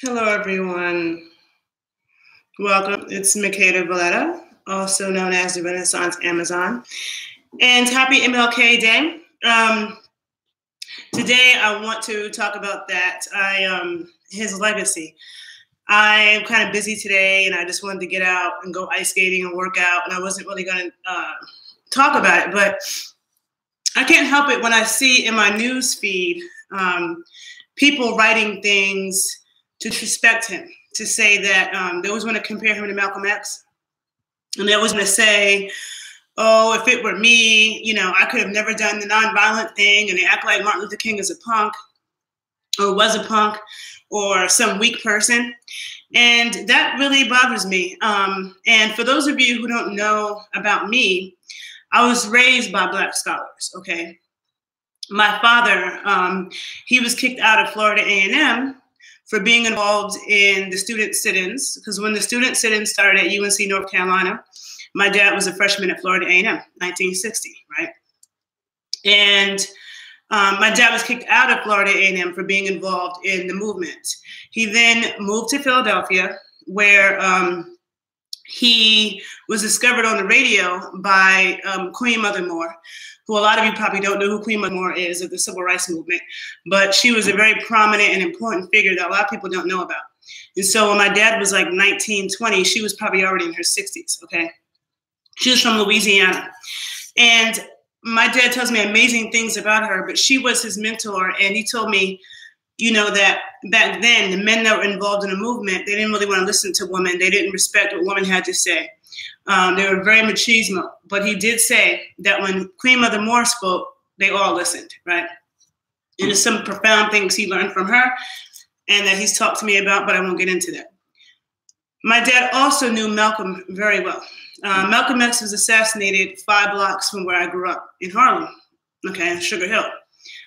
Hello, everyone. Welcome. It's Makeda Valletta, also known as the Renaissance Amazon. And happy MLK Day. Today, I want to talk about that. His legacy. I'm kind of busy today, and I just wanted to get out and go ice skating and work out, and I wasn't really going to talk about it, but I can't help it when I see in my news feed people writing things to disrespect him, to say that they always want to compare him to Malcolm X. And they always want to say, oh, if it were me, I could have never done the nonviolent thing. And they act like Martin Luther King is a punk or was a punk or some weak person. And that really bothers me. And for those of you who don't know about me, I was raised by Black scholars, okay? My father, he was kicked out of Florida A&M for being involved in the student sit-ins, because when the student sit-ins started at UNC North Carolina, my dad was a freshman at Florida A&M, 1960, right? And my dad was kicked out of Florida A&M for being involved in the movement. He then moved to Philadelphia, where he was discovered on the radio by Queen Mother Moore, who a lot of you probably don't know who Queen Mother Moore is of the Civil Rights Movement, but she was a very prominent and important figure that a lot of people don't know about. And so when my dad was like 19, 20, she was probably already in her 60s, okay? She was from Louisiana. And my dad tells me amazing things about her, but she was his mentor, and he told me, that back then, the men that were involved in the movement, they didn't really want to listen to women. They didn't respect what women had to say. They were very machismo. But he did say that when Queen Mother Moore spoke, they all listened, right? And there's some profound things he learned from her and that he's talked to me about, but I won't get into that. My dad also knew Malcolm very well. Malcolm X was assassinated 5 blocks from where I grew up in Harlem, okay, Sugar Hill.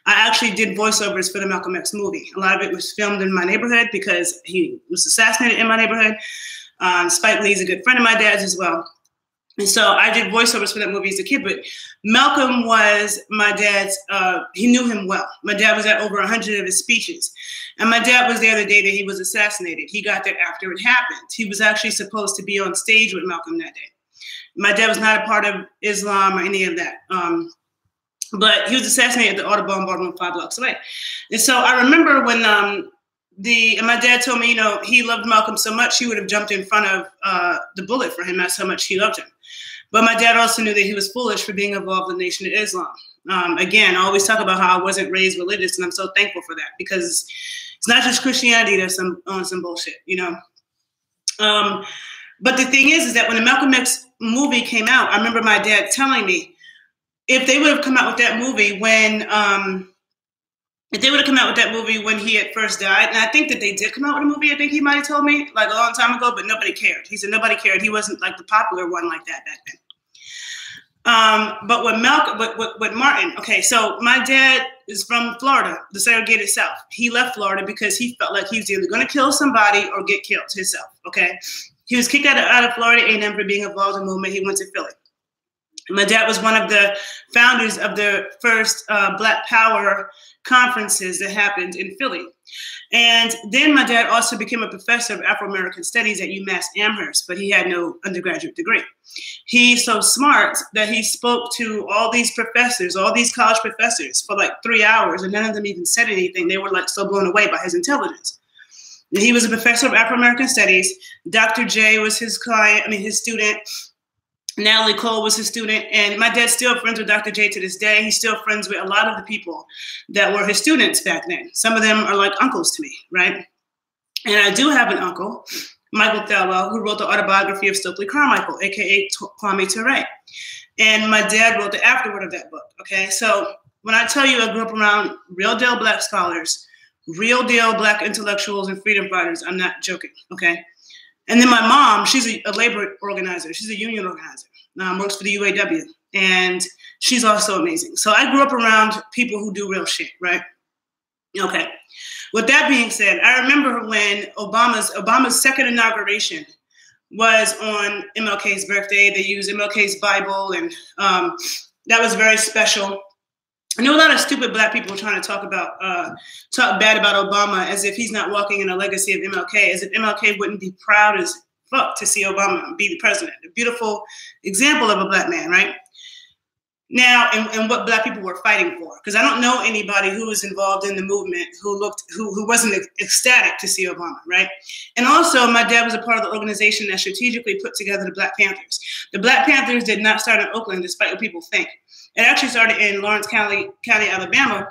I actually did voiceovers for the Malcolm X movie. A lot of it was filmed in my neighborhood because he was assassinated in my neighborhood. Spike Lee's a good friend of my dad's as well. And so I did voiceovers for that movie as a kid, but Malcolm was my dad's, he knew him well. My dad was at over 100 of his speeches. And my dad was there the day that he was assassinated. He got there after it happened. He was actually supposed to be on stage with Malcolm that day. My dad was not a part of Islam or any of that. But he was assassinated at the Audubon Ballroom 5 blocks away. And so I remember when my dad told me, he loved Malcolm so much, he would have jumped in front of the bullet for him. That's how much he loved him. But my dad also knew that he was foolish for being involved in the Nation of Islam. Again, I always talk about how I wasn't raised religious, and I'm so thankful for that, because it's not just Christianity that's on some bullshit, But the thing is that when the Malcolm X movie came out, I remember my dad telling me, if they would have come out with that movie when he had first died, and I think that they did come out with a movie, I think he might have told me like a long time ago, but nobody cared. He said nobody cared. He wasn't like the popular one like that back then. But with Martin, okay, so my dad is from Florida, the segregated South. He left Florida because he felt like he was either going to kill somebody or get killed himself, okay? He was kicked out of Florida A&M for being involved in the movement. He went to Philly. My dad was one of the founders of the first Black Power conferences that happened in Philly. And then my dad also became a professor of Afro-American studies at UMass Amherst, but he had no undergraduate degree. He's so smart that he spoke to all these professors, all these college professors for like 3 hours, and none of them even said anything. They were like so blown away by his intelligence. And he was a professor of Afro-American studies. Dr. J was his student. Natalie Cole was his student, and my dad's still friends with Dr. J to this day. He's still friends with a lot of the people that were his students back then. Some of them are like uncles to me, right? And I do have an uncle, Michael Thelwell, who wrote the autobiography of Stokely Carmichael, aka Kwame Ture. And my dad wrote the afterword of that book, okay? So when I tell you I grew up around real deal Black scholars, real deal Black intellectuals and freedom fighters, I'm not joking, okay? And then my mom, she's a labor organizer. She's a union organizer, works for the UAW, and she's also amazing. So I grew up around people who do real shit, right? Okay. With that being said, I remember when Obama's second inauguration was on MLK's birthday. They used MLK's Bible, and that was very special. I know a lot of stupid black people trying to talk bad about Obama as if he's not walking in a legacy of MLK, as if MLK wouldn't be proud as fuck to see Obama be the president. A beautiful example of a black man, right? Now, and what black people were fighting for, because I don't know anybody who was involved in the movement who wasn't ecstatic to see Obama, right? And also, my dad was a part of the organization that strategically put together the Black Panthers. The Black Panthers did not start in Oakland, despite what people think. It actually started in Lawrence County, Alabama,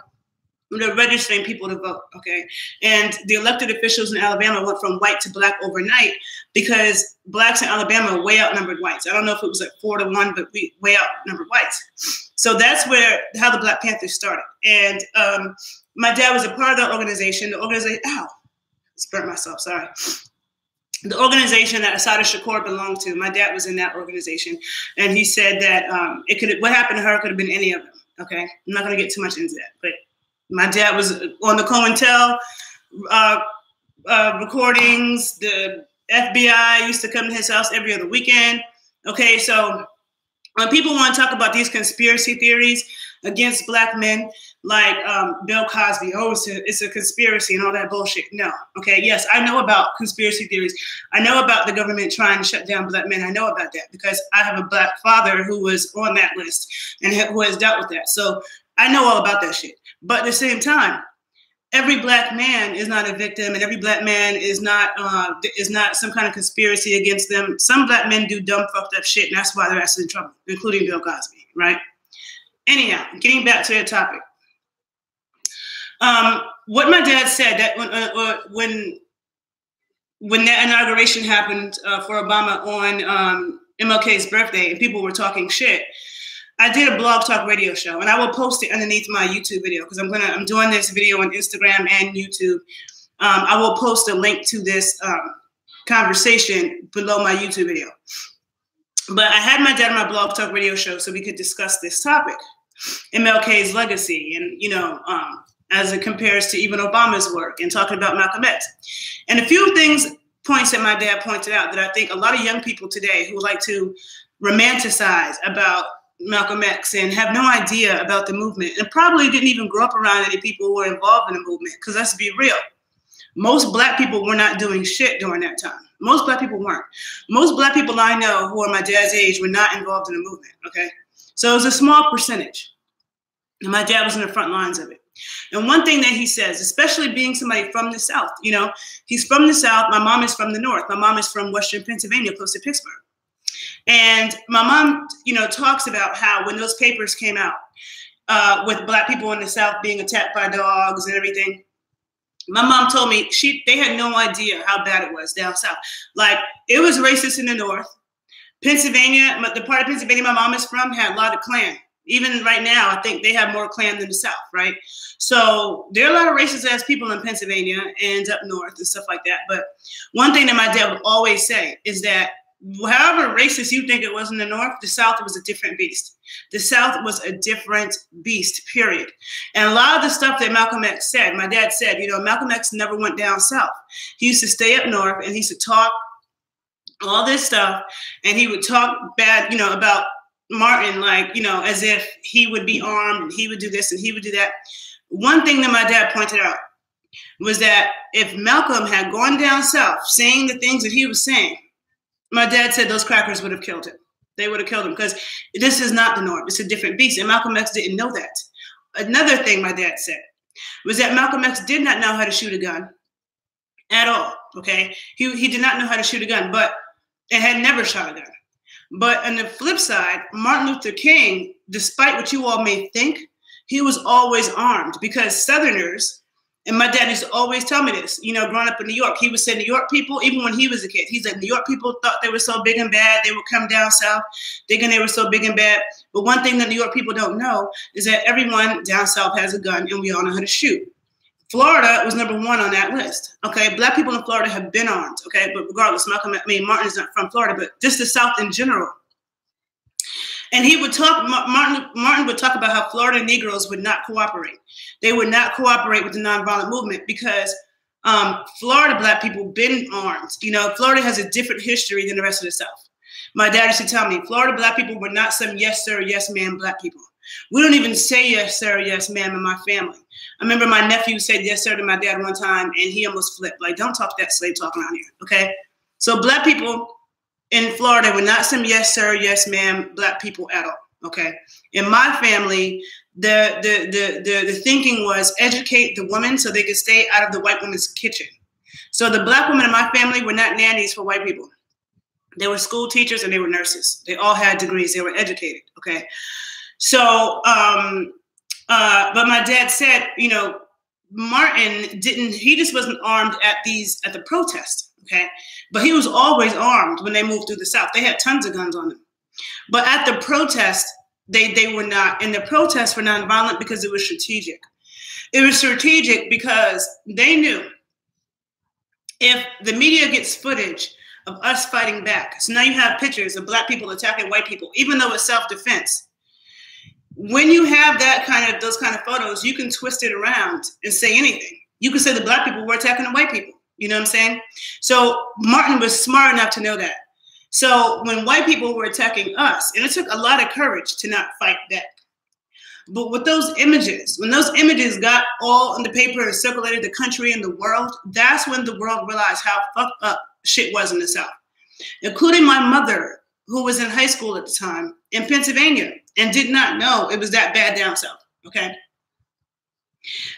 when they're registering people to vote, okay? And the elected officials in Alabama went from white to black overnight because blacks in Alabama way outnumbered whites. I don't know if it was like 4-1, but we way outnumbered whites. So that's how the Black Panthers started. And my dad was a part of that organization. The organization, just burnt myself, sorry. The organization that Assata Shakur belonged to, my dad was in that organization. And he said that what happened to her could have been any of them, okay? I'm not gonna get too much into that, but my dad was on the COINTEL recordings. The FBI used to come to his house every other weekend. Okay, so when people want to talk about these conspiracy theories against black men, like Bill Cosby, it's a conspiracy and all that bullshit. No, okay, yes, I know about conspiracy theories. I know about the government trying to shut down black men. I know about that because I have a black father who was on that list and who has dealt with that. So I know all about that shit. But at the same time, every black man is not a victim, and every black man is not some kind of conspiracy against them. Some black men do dumb, fucked up shit, and that's why they're actually in trouble, including Bill Cosby, right? Anyhow, getting back to the topic. What my dad said that when that inauguration happened for Obama on MLK's birthday, and people were talking shit, I did a BlogTalk Radio show, and I will post it underneath my YouTube video because I'm doing this video on Instagram and YouTube. I will post a link to this conversation below my YouTube video. But I had my dad on my BlogTalk Radio show so we could discuss this topic, MLK's legacy, and as it compares to even Obama's work, and talking about Malcolm X, and a few points that my dad pointed out that I think a lot of young people today who like to romanticize about Malcolm X and have no idea about the movement, and probably didn't even grow up around any people who were involved in the movement. Because let's be real, most black people were not doing shit during that time. Most black people weren't. Most black people I know who are my dad's age were not involved in the movement, okay? So it was a small percentage. And my dad was in the front lines of it. And one thing that he says, especially being somebody from the South, he's from the South. My mom is from the North. My mom is from Western Pennsylvania, close to Pittsburgh. And my mom, talks about how when those papers came out with black people in the South being attacked by dogs and everything, my mom told me they had no idea how bad it was down South. Like, it was racist in the North. Pennsylvania, the part of Pennsylvania my mom is from, had a lot of Klan. Even right now, I think they have more Klan than the South, right? So there are a lot of racist ass people in Pennsylvania and up north and stuff like that. But one thing that my dad would always say is that however racist you think it was in the North, the South was a different beast. The South was a different beast, period. And a lot of the stuff that Malcolm X said, my dad said, Malcolm X never went down South. He used to stay up north and he used to talk all this stuff. And he would talk bad, about Martin, as if he would be armed and he would do this and he would do that. One thing that my dad pointed out was that if Malcolm had gone down South saying the things that he was saying, my dad said those crackers would have killed him. They would have killed him because this is not the norm. It's a different beast. And Malcolm X didn't know that. Another thing my dad said was that Malcolm X did not know how to shoot a gun at all, okay? He did not know how to shoot a gun, and had never shot a gun. But on the flip side, Martin Luther King, despite what you all may think, he was always armed because Southerners, and my dad used to always tell me this, growing up in New York, he would say New York people, even when he was a kid, he's like, New York people thought they were so big and bad, they would come down South thinking they were so big and bad. But one thing that New York people don't know is that everyone down South has a gun and we all know how to shoot. Florida was number one on that list, okay? Black people in Florida have been armed, okay? But regardless, Martin is not from Florida, but just the South in general. And he would talk, Martin would talk about how Florida Negroes would not cooperate. They would not cooperate with the nonviolent movement because Florida Black people been armed. Florida has a different history than the rest of the South. My dad used to tell me, Florida Black people were not some yes sir, yes ma'am Black people. We don't even say yes, sir, yes, ma'am in my family. I remember my nephew said yes, sir to my dad one time, and he almost flipped. Like, don't talk that slave talk around here, okay? So black people in Florida were not some yes, sir, yes, ma'am, black people at all, okay? In my family, the thinking was educate the women so they could stay out of the white woman's kitchen. So the black women in my family were not nannies for white people. They were school teachers and they were nurses. They all had degrees. They were educated, okay? So, but my dad said, you know, Martin he just wasn't armed at the protest, okay? But he was always armed when they moved through the South. They had tons of guns on them. But at the protest, they were not. And the protests were nonviolent because it was strategic. It was strategic because they knew if the media gets footage of us fighting back, so now you have pictures of black people attacking white people, even though it's self-defense. When you have those kind of photos, you can twist it around and say anything. You can say the black people were attacking the white people. You know what I'm saying? So Martin was smart enough to know that. So when white people were attacking us, and it took a lot of courage to not fight back. But with those images, when those images got all in the paper and circulated the country and the world, that's when the world realized how fucked up shit was in the South, including my mother, who was in high school at the time in Pennsylvania and did not know it was that bad down South, okay?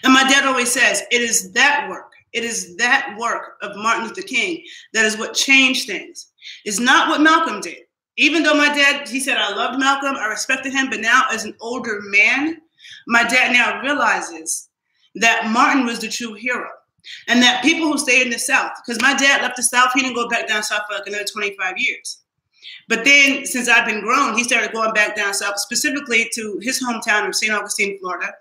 And my dad always says, it is that work of Martin Luther King that is what changed things. It's not what Malcolm did. Even though my dad, he said, I loved Malcolm, I respected him, but now as an older man, my dad now realizes that Martin was the true hero. And that people who stayed in the South, because my dad left the South, he didn't go back down South for like another 25 years. But then since I've been grown, he started going back down South, specifically to his hometown of St. Augustine, Florida,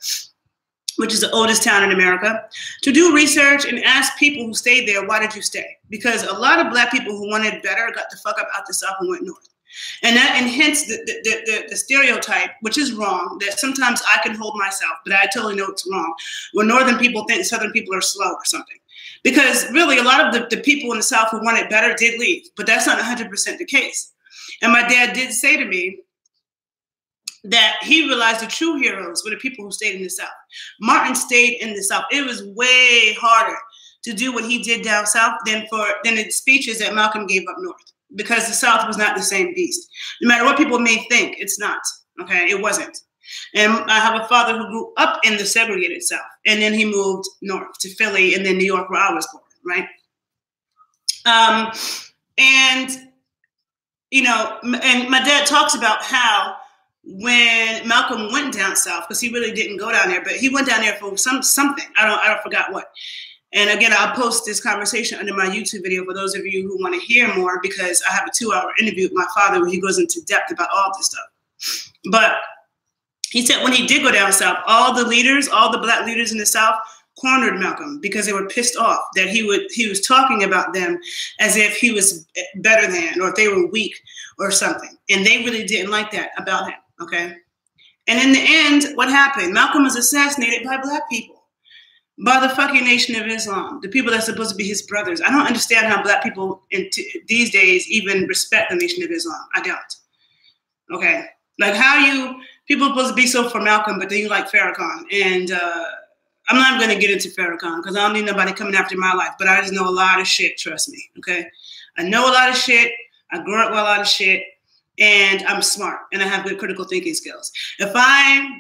which is the oldest town in America, to do research and ask people who stayed there, why did you stay? Because a lot of black people who wanted better got the fuck up out the South and went north. And hence the stereotype, which is wrong, that sometimes I can hold myself, but I totally know it's wrong, when northern people think southern people are slow or something. Because really, a lot of the people in the South who wanted better did leave, but that's not 100% the case. And my dad did say to me that he realized the true heroes were the people who stayed in the South. Martin stayed in the South. It was way harder to do what he did down South than the speeches that Malcolm gave up north, because the South was not the same beast. No matter what people may think, it's not, okay? It wasn't. And I have a father who grew up in the segregated South, and then he moved north to Philly and then New York, where I was born, right? And, you know, and my dad talks about how when Malcolm went down South, because he really didn't go down there, but he went down there for something. I don't forgot what. And again, I'll post this conversation under my YouTube video for those of you who want to hear more, because I have a 2-hour interview with my father where he goes into depth about all this stuff. But he said when he did go down South, all the black leaders in the South cornered Malcolm because they were pissed off that he was talking about them as if he was better than, or if they were weak or something. And they really didn't like that about him, okay? And in the end, what happened? Malcolm was assassinated by black people. By the fucking Nation of Islam, the people that's supposed to be his brothers. I don't understand how black people these days even respect the Nation of Islam. I don't. Okay. Like people are supposed to be so for Malcolm, but then you like Farrakhan. And I'm not going to get into Farrakhan because I don't need nobody coming after my life, but I just know a lot of shit, trust me. Okay. I know a lot of shit. I grew up with a lot of shit, and I'm smart and I have good critical thinking skills. If I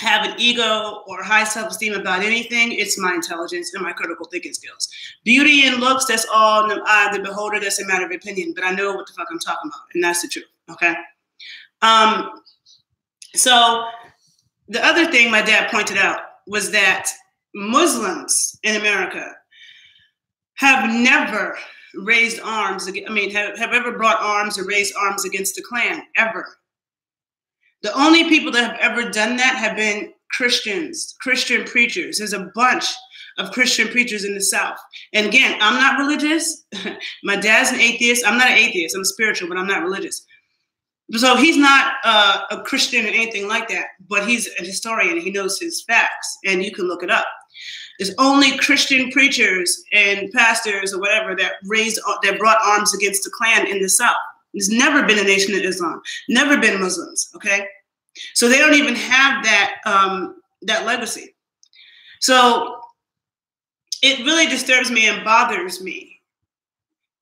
have an ego or high self-esteem about anything, it's my intelligence and my critical thinking skills. Beauty and looks, that's all in the eye of the beholder. That's a matter of opinion, but I know what the fuck I'm talking about, and that's the truth, okay? So the other thing my dad pointed out was that Muslims in America have never raised arms, have ever brought arms or raised arms against the Klan, ever. The only people that have ever done that have been Christians, Christian preachers. There's a bunch of Christian preachers in the South. And again, I'm not religious. My dad's an atheist. I'm not an atheist. I'm spiritual, but I'm not religious. So he's not a Christian or anything like that, but he's a historian and he knows his facts, and you can look it up. There's only Christian preachers and pastors or whatever that brought arms against the Klan in the South. There's never been a Nation of Islam, never been Muslims, okay? So they don't even have that that legacy. So it really disturbs me and bothers me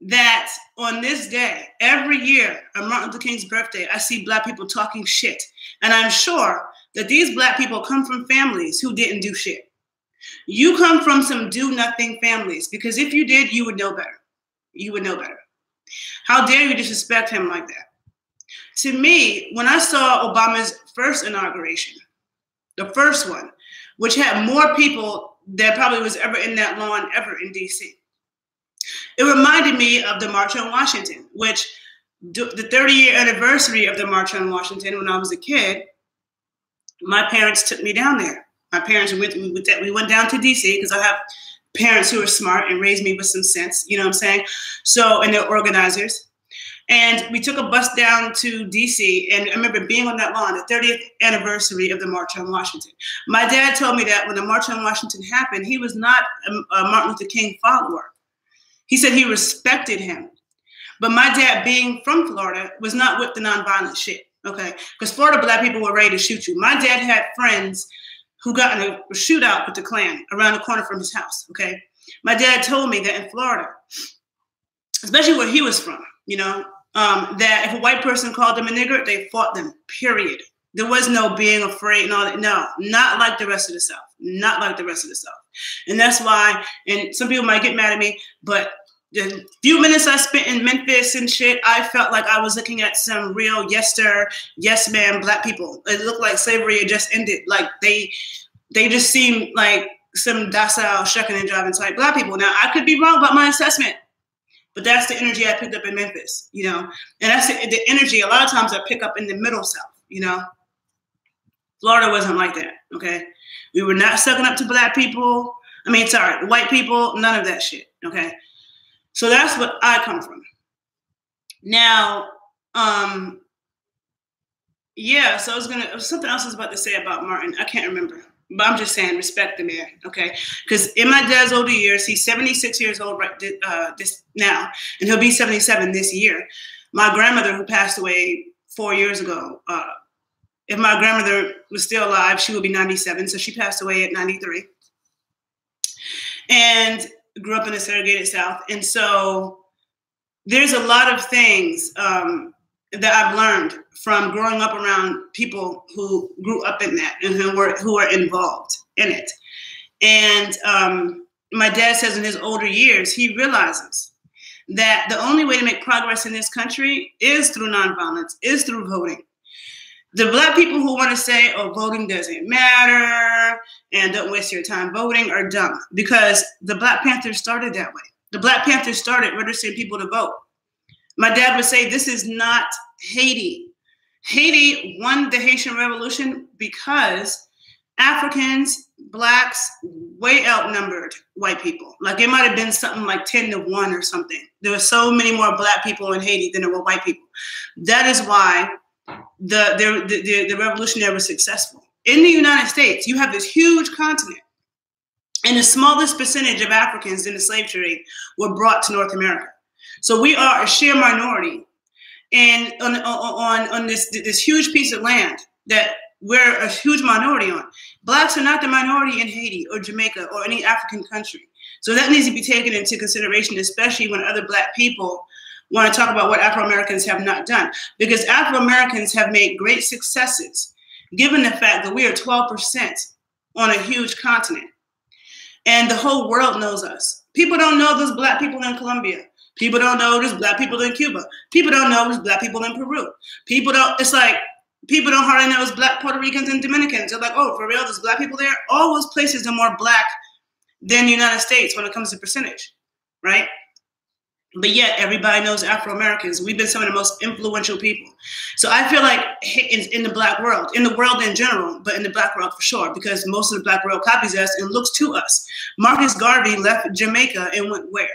that on this day, every year on Martin Luther King's birthday, I see Black people talking shit. And I'm sure that these Black people come from families who didn't do shit. You come from some do-nothing families, because if you did, you would know better. You would know better. How dare you disrespect him like that? To me, when I saw Obama's first inauguration, the first one, which had more people than probably was ever in that lawn ever in D.C., it reminded me of the March on Washington, which the 30-year anniversary of the March on Washington, when I was a kid, my parents took me down there. My parents, we went down to D.C. because I have parents who are smart and raised me with some sense, you know what I'm saying? So, and they're organizers. And we took a bus down to D.C. and I remember being on that lawn, the 30th anniversary of the March on Washington. My dad told me that when the March on Washington happened, he was not a Martin Luther King follower. He said he respected him. But my dad, being from Florida, was not with the nonviolent shit, okay? Because Florida Black people were ready to shoot you. My dad had friends who got in a shootout with the Klan around the corner from his house, okay? My dad told me that in Florida, especially where he was from, you know, that if a white person called them a nigger, they fought them, period. There was no being afraid and all that. No, not like the rest of the South. Not like the rest of the South. And that's why, and some people might get mad at me, but the few minutes I spent in Memphis and shit, I felt like I was looking at some real yes man Black people. It looked like slavery had just ended. Like they just seemed like some docile, shucking and driving type Black people. Now, I could be wrong about my assessment, but that's the energy I picked up in Memphis, you know? And that's the energy a lot of times I pick up in the Middle South, you know? Florida wasn't like that, okay? We were not sucking up to Black people. I mean, sorry, white people, none of that shit, okay? So that's what I come from. Now, yeah, so something else I was about to say about Martin. I can't remember, but I'm just saying, respect the man, okay? Because in my dad's older years, he's 76 years old right this now, and he'll be 77 this year. My grandmother, who passed away 4 years ago, if my grandmother was still alive, she would be 97, so she passed away at 93. And grew up in the segregated South. And so there's a lot of things that I've learned from growing up around people who grew up in that and who are involved in it. And my dad says in his older years, he realizes that the only way to make progress in this country is through nonviolence, is through voting. The Black people who want to say, oh, voting doesn't matter and don't waste your time voting are dumb, because the Black Panthers started that way. The Black Panthers started registering people to vote. My dad would say, this is not Haiti. Haiti won the Haitian Revolution because Africans, Blacks, way outnumbered white people. Like it might have been something like 10-1 or something. There were so many more Black people in Haiti than there were white people. That is why the revolution there was successful. In the United States, you have this huge continent, and the smallest percentage of Africans in the slave trade were brought to North America. So we are a sheer minority, and on this huge piece of land that we're a huge minority on. Blacks are not the minority in Haiti or Jamaica or any African country. So that needs to be taken into consideration, especially when other Black people want to talk about what Afro-Americans have not done, because Afro-Americans have made great successes, given the fact that we are 12% on a huge continent. And the whole world knows us. People don't know there's Black people in Colombia. People don't know there's Black people in Cuba. People don't know there's Black people in Peru. People don't hardly know there's Black Puerto Ricans and Dominicans. They're like, oh, for real, there's Black people there? All those places are more Black than the United States when it comes to percentage, right? But yet everybody knows Afro-Americans. We've been some of the most influential people. So I feel like in the Black world, in the world in general, but in the Black world for sure, because most of the Black world copies us and looks to us. Marcus Garvey left Jamaica and went where?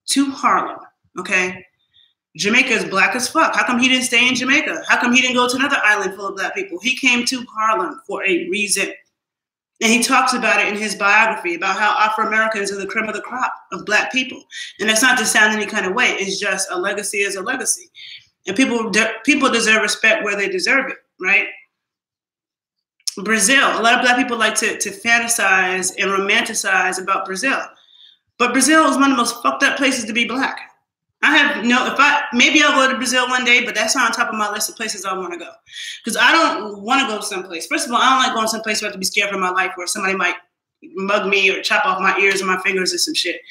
To Harlem, okay? Jamaica is Black as fuck. How come he didn't stay in Jamaica? How come he didn't go to another island full of Black people? He came to Harlem for a reason. And he talks about it in his biography, about how Afro-Americans are the cream of the crop of Black people. And that's not to sound any kind of way. It's just a legacy is a legacy. And people deserve respect where they deserve it, right? Brazil. A lot of Black people like to fantasize and romanticize about Brazil. But Brazil is one of the most fucked up places to be Black. Maybe I'll go to Brazil one day, but that's not on top of my list of places I want to go. Because I don't want to go someplace. First of all, I don't like going someplace where I have to be scared for my life, where somebody might mug me or chop off my ears or my fingers or some shit.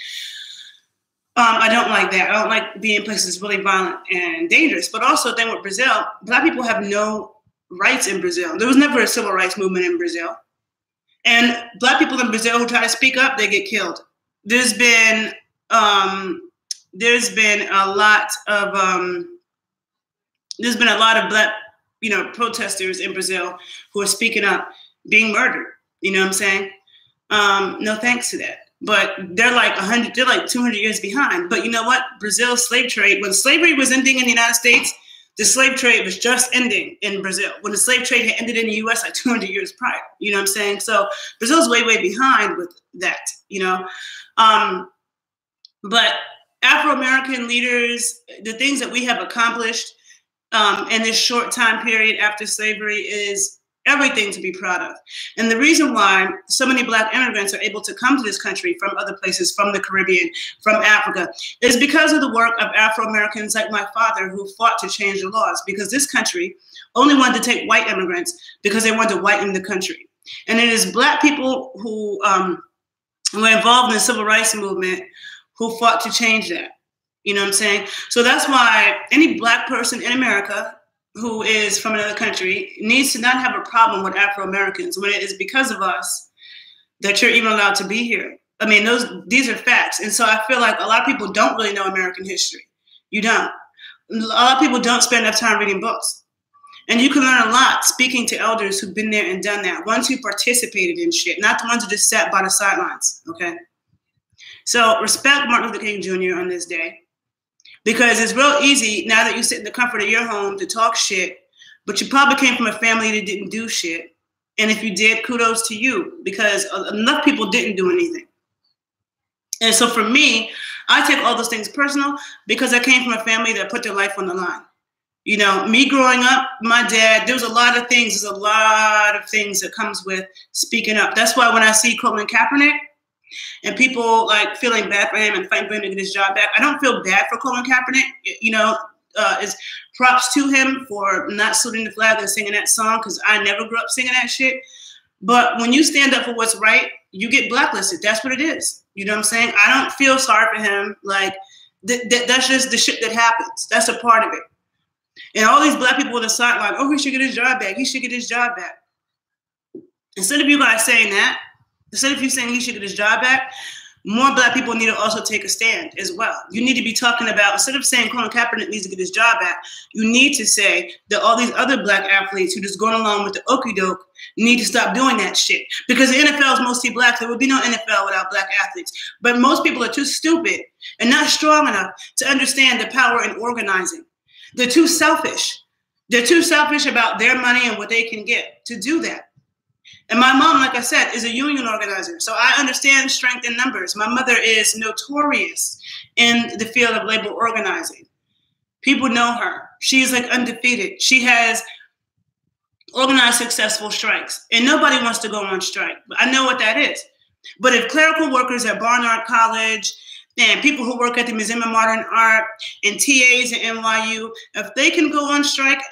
I don't like that. I don't like being in places really violent and dangerous. But also, the thing with Brazil, Black people have no rights in Brazil. There was never a civil rights movement in Brazil. And Black people in Brazil who try to speak up, they get killed. There's been a lot of Black, protesters in Brazil who are speaking up, being murdered. You know what I'm saying? No thanks to that. But they're like 200 years behind. But you know what? Brazil's slave trade, when slavery was ending in the United States, the slave trade was just ending in Brazil. When the slave trade had ended in the US like 200 years prior. You know what I'm saying? So Brazil's way, way behind with that, But Afro-American leaders, the things that we have accomplished in this short time period after slavery is everything to be proud of. And the reason why so many Black immigrants are able to come to this country from other places, from the Caribbean, from Africa, is because of the work of Afro-Americans like my father who fought to change the laws, because this country only wanted to take white immigrants because they wanted to whiten the country. And it is Black people who were involved in the civil rights movement who fought to change that. You know what I'm saying? So that's why any Black person in America who is from another country needs to not have a problem with Afro-Americans when it is because of us that you're even allowed to be here. I mean, these are facts. And so I feel like a lot of people don't really know American history. You don't. A lot of people don't spend enough time reading books. And you can learn a lot speaking to elders who've been there and done that, ones who participated in shit, not the ones who just sat by the sidelines, okay? So respect Martin Luther King Jr. on this day. Because it's real easy now that you sit in the comfort of your home to talk shit, but you probably came from a family that didn't do shit. And if you did, kudos to you, because enough people didn't do anything. And so for me, I take all those things personal because I came from a family that put their life on the line. Me growing up, my dad, there's a lot of things that comes with speaking up. That's why when I see Colin Kaepernick, and people like feeling bad for him and fighting for him to get his job back, I don't feel bad for Colin Kaepernick. It's props to him for not saluting the flag and singing that song, because I never grew up singing that shit. But when you stand up for what's right, you get blacklisted. That's what it is. You know what I'm saying? I don't feel sorry for him. Like, that's just the shit that happens. That's a part of it. And all these Black people on the sideline, oh, he should get his job back. He should get his job back. Instead of you guys saying that, instead of you saying he should get his job back, more Black people need to also take a stand as well. You need to be talking about, instead of saying Colin Kaepernick needs to get his job back, you need to say that all these other Black athletes who just going along with the okie doke need to stop doing that shit. Because the NFL is mostly Black. There would be no NFL without Black athletes. But most people are too stupid and not strong enough to understand the power in organizing. They're too selfish. They're too selfish about their money and what they can get to do that. And my mom, like I said, is a union organizer. So I understand strength in numbers. My mother is notorious in the field of labor organizing. People know her. She's like undefeated. She has organized successful strikes. And nobody wants to go on strike. But I know what that is. But if clerical workers at Barnard College and people who work at the Museum of Modern Art and TAs at NYU, if they can go on strike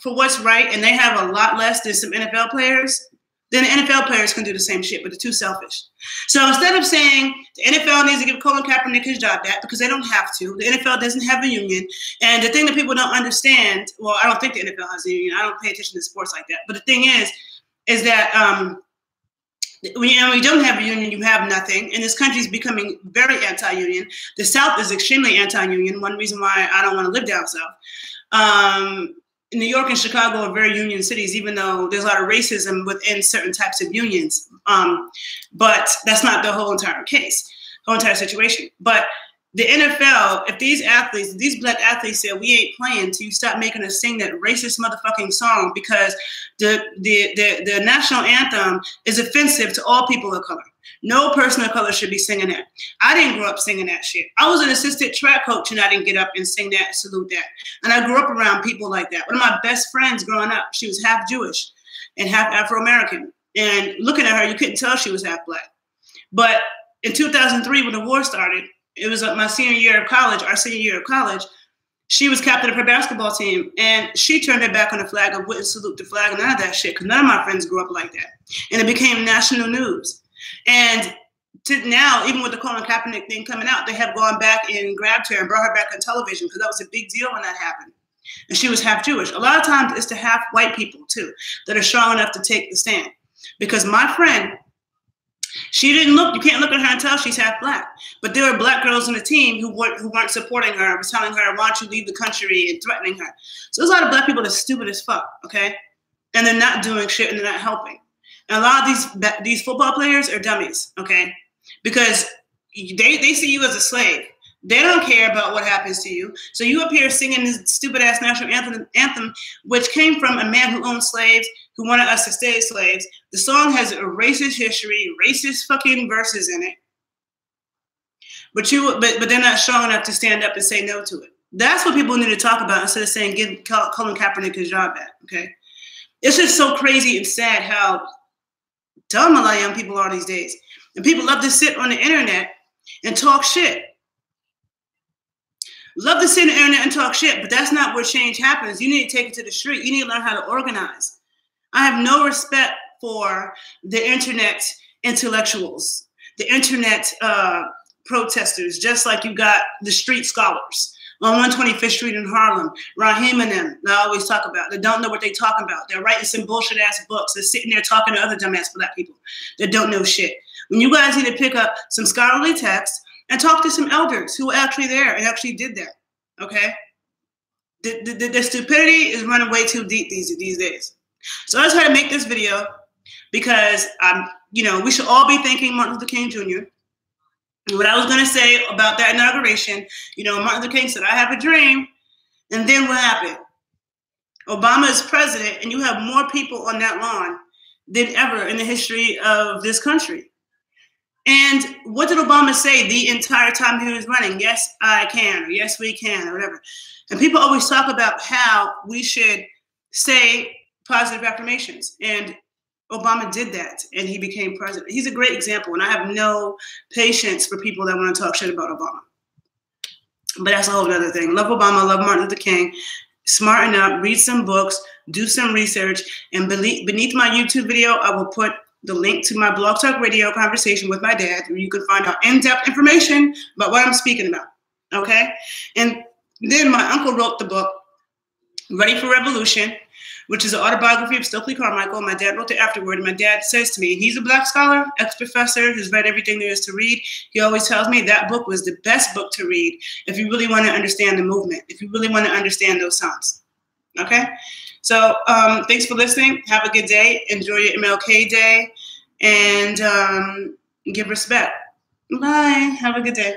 for what's right and they have a lot less than some NFL players, then the NFL players can do the same shit, but they're too selfish. So instead of saying the NFL needs to give Colin Kaepernick his job back, because they don't have to, the NFL doesn't have a union. And the thing that people don't understand, well, I don't think the NFL has a union. I don't pay attention to sports like that. But the thing is that when you don't have a union, you have nothing. And this country is becoming very anti-union. The South is extremely anti-union. One reason why I don't want to live down South. New York and Chicago are very union cities, even though there's a lot of racism within certain types of unions. But that's not the whole entire case, whole entire situation. But the NFL, if these athletes, these Black athletes say we ain't playing till you stop making us sing that racist motherfucking song, because the national anthem is offensive to all people of color. No person of color should be singing that. I didn't grow up singing that shit. I was an assistant track coach and I didn't get up and sing that and salute that. And I grew up around people like that. One of my best friends growing up, she was half Jewish. and half Afro-American. And looking at her, you couldn't tell she was half black. But in 2003, when the war started, it was my senior year of college, our senior year of college, she was captain of her basketball team, and she turned her back on the flag and wouldn't salute the flag and none of that shit, because none of my friends grew up like that. And it became national news. And to now, even with the Colin Kaepernick thing coming out, they have gone back and grabbed her and brought her back on television, because that was a big deal when that happened. And she was half Jewish. A lot of times it's the half white people, too, that are strong enough to take the stand. Because my friend, she didn't look, you can't look at her and tell she's half black. But there were black girls on the team who weren't supporting her, was telling her, why don't you leave the country, and threatening her. So there's a lot of black people that's stupid as fuck, okay? And they're not doing shit and they're not helping. And a lot of these football players are dummies, okay? Because they see you as a slave. They don't care about what happens to you. So you up here singing this stupid-ass national anthem, which came from a man who owned slaves, who wanted us to stay slaves. The song has a racist history, racist fucking verses in it. But they're not strong enough to stand up and say no to it. That's what people need to talk about instead of saying give Colin Kaepernick his job back, okay? It's just so crazy and sad how dumb a lot of young people are these days. And people love to sit on the internet and talk shit. Love to sit on the internet and talk shit, but that's not where change happens. You need to take it to the street. You need to learn how to organize. I have no respect for the internet intellectuals, the internet protesters, just like you got the street scholars on 125th Street in Harlem, Raheem and them, I always talk about. They don't know what they talking about. They're writing some bullshit-ass books. They're sitting there talking to other dumbass black people that don't know shit. When you guys need to pick up some scholarly text and talk to some elders who were actually there and actually did that, okay? The stupidity is running way too deep these days. So I just had to make this video because, we should all be thanking Martin Luther King Jr. What I was going to say about that inauguration, Martin Luther King said, I have a dream. And then what happened? Obama is president, and you have more people on that lawn than ever in the history of this country. And what did Obama say the entire time he was running? Yes, I can, or yes, we can, or whatever. And people always talk about how we should say positive affirmations. And Obama did that, and he became president. He's a great example, and I have no patience for people that want to talk shit about Obama. But that's a whole other thing. Love Obama, love Martin Luther King. Smarten up, read some books, do some research, and beneath my YouTube video, I will put the link to my BlogTalk Radio conversation with my dad, where you can find out in-depth information about what I'm speaking about, okay? And then my uncle wrote the book, Ready for Revolution, which is an autobiography of Stokely Carmichael. My dad wrote it afterward, and my dad says to me, he's a black scholar, ex-professor who's read everything there is to read. He always tells me that book was the best book to read if you really want to understand the movement, if you really want to understand those songs, okay? So thanks for listening. Have a good day. Enjoy your MLK day, and give respect. Bye. Have a good day.